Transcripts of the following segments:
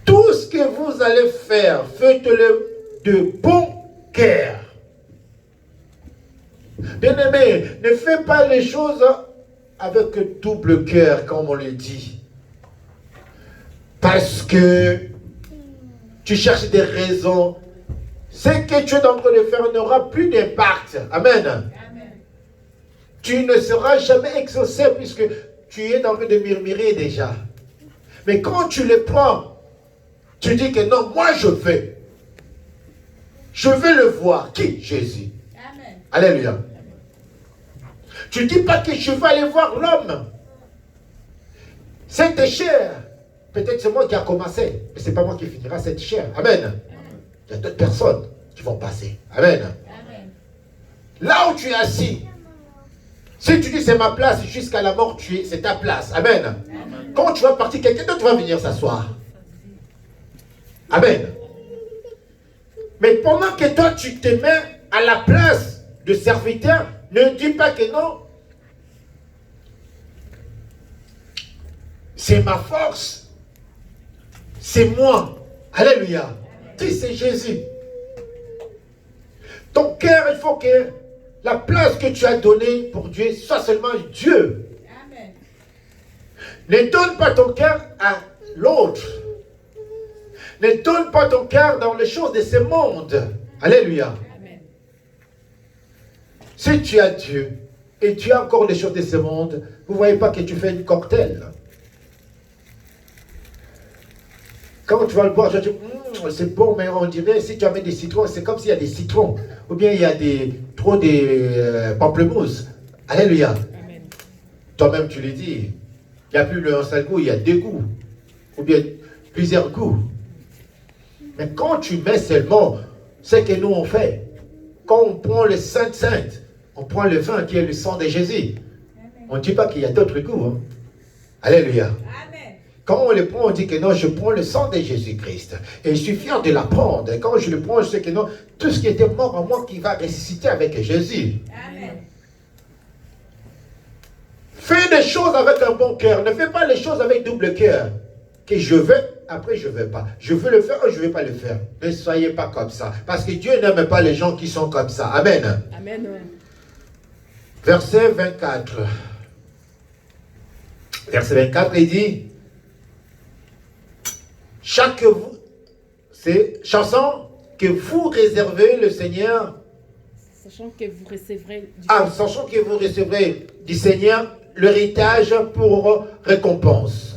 Tout ce que vous allez faire, faites-le de bon cœur. Bien-aimé, ne fais pas les choses avec double cœur, comme on le dit. Parce que tu cherches des raisons. Ce que tu es en train de faire n'aura plus d'impact. Amen. Amen. Tu ne seras jamais exaucé puisque tu es en train de murmurer déjà. Mais quand tu le prends, tu dis que non, moi je veux. Je veux le voir. Qui? Jésus. Amen. Alléluia. Amen. Tu ne dis pas que je veux aller voir l'homme. Cette chair. Peut-être c'est moi qui a commencé, mais ce n'est pas moi qui finira cette chair. Amen. Amen. Il y a d'autres personnes qui vont passer. Amen. Amen. Là où tu es assis, si tu dis c'est ma place jusqu'à la mort, c'est ta place. Amen. Amen. Quand tu vas partir, quelqu'un d'autre va venir s'asseoir. Amen. Mais pendant que toi tu te mets à la place de serviteur, ne dis pas que non. C'est ma force. C'est moi. Alléluia. Dis c'est Jésus. Ton cœur, il faut que la place que tu as donnée pour Dieu soit seulement Dieu. Amen. Ne donne pas ton cœur à l'autre. Ne donne pas ton cœur dans les choses de ce monde. Alléluia. Amen. Si tu as Dieu et tu as encore les choses de ce monde, vous ne voyez pas que tu fais une cocktail. Quand tu vas le boire, tu vas dire, c'est bon, mais on dirait, si tu as mis des citrons, c'est comme s'il y a des citrons. Ou bien il y a trop de pamplemousse. Alléluia. Amen. Toi-même, tu le dis. Il n'y a plus un seul goût, il y a deux goûts. Ou bien plusieurs goûts. Mais quand tu mets seulement ce que nous on fait, quand on prend le Sainte-Sainte, on prend le vin qui est le sang de Jésus. Amen. On ne dit pas qu'il y a d'autres goûts. Hein. Alléluia. Amen. Quand on le prend, on dit que non, je prends le sang de Jésus-Christ. Et je suis fier de la prendre. Et quand je le prends, je sais que non, tout ce qui était mort en moi qui va ressusciter avec Jésus. Amen. Fais des choses avec un bon cœur. Ne fais pas les choses avec double cœur. Que je veux, après je ne veux pas. Je veux le faire ou je ne veux pas le faire. Ne soyez pas comme ça. Parce que Dieu n'aime pas les gens qui sont comme ça. Amen. Amen. Verset 24. Verset 24, il dit, c'est chanson que vous réservez le Seigneur. Sachant que vous recevrez sachant que vous recevrez du Seigneur l'héritage pour récompense.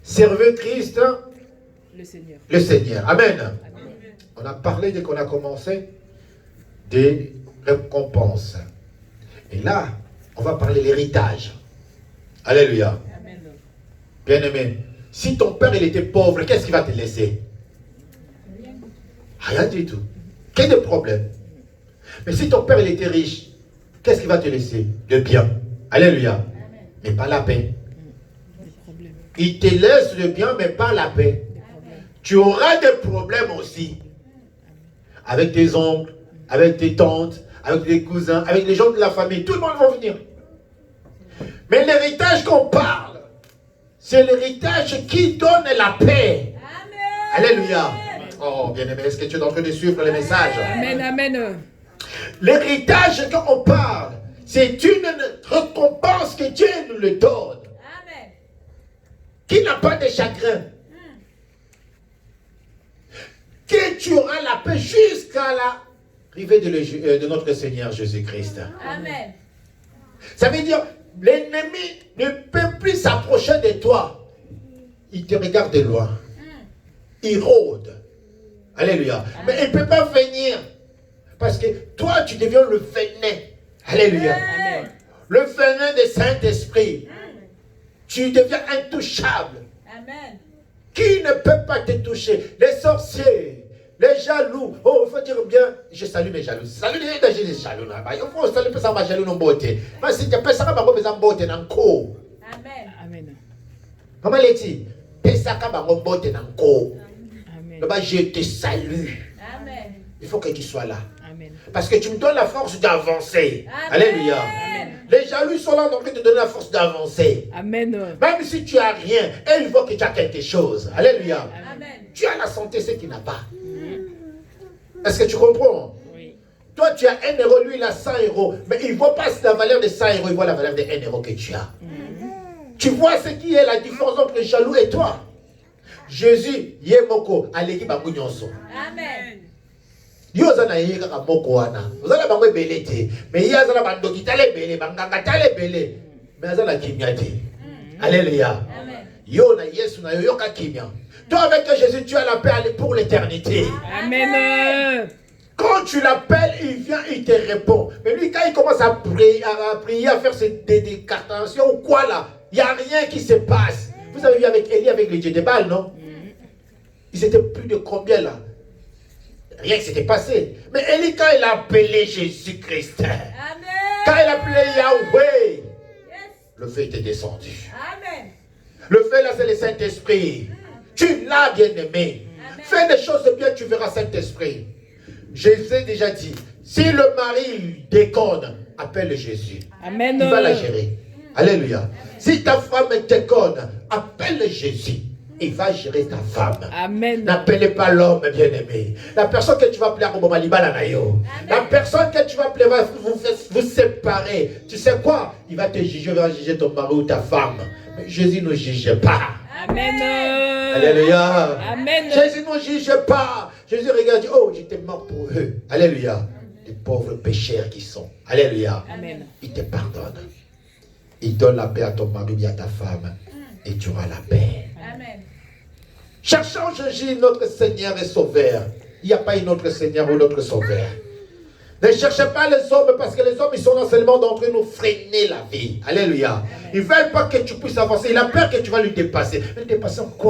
Servez Christ, le Seigneur. Le Seigneur. Amen. Amen. On a parlé dès qu'on a commencé des récompenses. Et là, on va parler de l'héritage. Alléluia. Amen. Bien-aimé, si ton père il était pauvre, qu'est-ce qu'il va te laisser? Rien du tout. Quel est le problème? Mais si ton père il était riche, qu'est-ce qu'il va te laisser? Le bien. Alléluia. Amen. Mais pas la paix. Il te laisse le bien, mais pas la paix. Tu auras des problèmes aussi. Avec tes oncles, avec tes tantes, avec tes cousins, avec les gens de la famille. Tout le monde va venir. Mais l'héritage qu'on parle, c'est l'héritage qui donne la paix. Amen. Alléluia. Amen. Oh, bien-aimé, est-ce que tu es en train de suivre le message? Amen, amen. L'héritage qu'on parle, c'est une récompense que Dieu nous le donne. Amen. Qui n'a pas de chagrin. Que tu auras la paix jusqu'à l'arrivée de notre Seigneur Jésus-Christ. Amen. Ça veut dire, l'ennemi ne peut plus s'approcher de toi. Il te regarde de loin. Il rôde. Alléluia. Amen. Mais il ne peut pas venir. Parce que toi, tu deviens le venin. Alléluia. Amen. Le venin du Saint-Esprit. Tu deviens intouchable. Amen. Qui ne peut pas te toucher? Les sorciers, les jaloux. Oh, il faut dire bien, je salue mes jaloux. Salut les jaloux. Il faut saluer mes jaloux dans beauté. Mais si tu peux saluer mes beauté dans le corps. Amen. Amen. Comment l'est-il? Pesaka bango beauté dans le corps. Amen. Je te salue. Amen. Il faut que tu sois là. Amen. Amen. Parce que tu me donnes la force d'avancer. Alléluia. Amen. Les jaloux sont là en train de te donner la force d'avancer. Amen. Même si tu as rien, ils voient que tu as quelque chose. Alléluia. Amen. Tu as la santé, ce qu'il n'a pas. Est-ce que tu comprends? Oui. Toi, tu as 1 euro, lui, il a 100 euros. Mais il ne voit pas la valeur de 100 euros, il voit la valeur de 1 euro que tu as. Tu vois ce qui est la différence entre le jaloux et toi. Jésus, Yemoko, Aleki Bagunyonso. Amen. Yo zana yeka ka moko wana. Ozala bangwe belete. Mais ya zala bandoki tale bele, banganga tale bele. Mais azala kimia te. Alléluia. Amen. Yo na Yesu na yo yoka kimia. Toi avec Jésus, tu as la paix pour l'éternité. Amen. Quand tu l'appelles, il vient, il te répond. Mais lui, quand il commence à prier, à faire ses décartations ou quoi là, il n'y a rien qui se passe. Vous avez vu avec Élie, avec le dieu de Baal, non? Ils étaient plus de combien là? Rien qui s'était passé. Mais Élie, quand il a appelé Jésus-Christ, quand il a appelé Yahweh, le feu était descendu. Amen. Le feu là, c'est le Saint-Esprit. Tu l'as bien aimé. Fais des choses bien, tu verras Saint-Esprit. Jésus a déjà dit, si le mari déconne, appelle Jésus. Amen. Il va la gérer. Alléluia. Si ta femme déconne, appelle Jésus. Il va gérer ta femme. Amen. N'appelez pas l'homme bien-aimé. La personne que tu vas appeler la personne que tu vas appeler va vous séparer. Tu sais quoi? Il va te juger, il va juger ton mari ou ta femme. Mais Jésus ne juge pas. Amen. Alléluia. Amen. Jésus ne juge pas. Jésus regarde, dit, oh, j'étais mort pour eux. Alléluia. Les pauvres pécheurs qui sont. Alléluia. Amen. Il te pardonne. Il donne la paix à ton mari et à ta femme. Et tu auras la paix. Amen. Cherchons Jésus, notre Seigneur et Sauveur. Il n'y a pas un autre Seigneur ou notre Sauveur. Ne cherchez pas les hommes parce que les hommes, ils sont là seulement d'entre nous freiner la vie. Alléluia. Ils ne veulent pas que tu puisses avancer. Il a peur que tu vas lui dépasser. Mais dépasser en quoi?